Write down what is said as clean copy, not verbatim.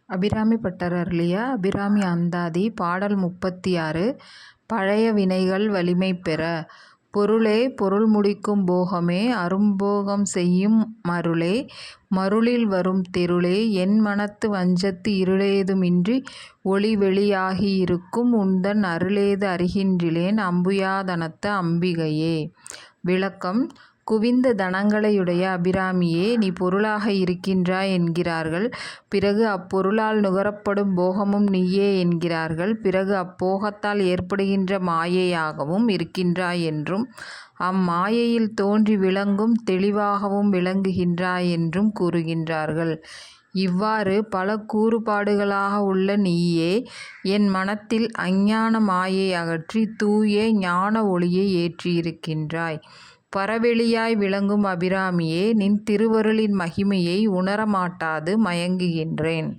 Abirami butter அருளிய அபிராமி அந்தாதி. பாடல் 36. பழைய வினைகள் வலிமை பெற. பொருளே பொருள் முடிக்கும் போகமே அரும்போகம் செய்யும் மருளே மருளில் வரும் தெருளே என் மனத்து வஞ்சத்து இருளேதுமின்றி ஒளிவெளியாகி இருக்கும் உந்தன் அருளேது அறிகின்றிலேன் அம்புயாதனத்த அம்பிகையே. விளக்கம். குவிந்த தனங்களையுடைய அபிராமியே, நீ பொருளாக இருக்கின்றாய் என்கிறார்கள். பிறகு அப்பொருளால் நுகரப்படும் போகமும் நீயே என்கிறார்கள். பிறகு அப்போகத்தால் ஏற்படுகின்ற மாயையாகவும் இருக்கின்றாய் என்றும் அம்மாயையில் தோன்றி விளங்கும் தெளிவாகவும் விளங்குகின்றாய் என்றும் கூறுகின்றார்கள். இவ்வாறு பல கூறுபாடுகளாக உள்ள நீயே என் மனத்தில் அஞ்ஞான மாயை அகற்றி தூய ஞான ஒளியை ஏற்றியிருக்கின்றாய். பரவெளியாய் விளங்கும் அபிராமியே, நின் திருவருளின் மகிமையை உணரமாட்டாது மயங்குகின்றேன்.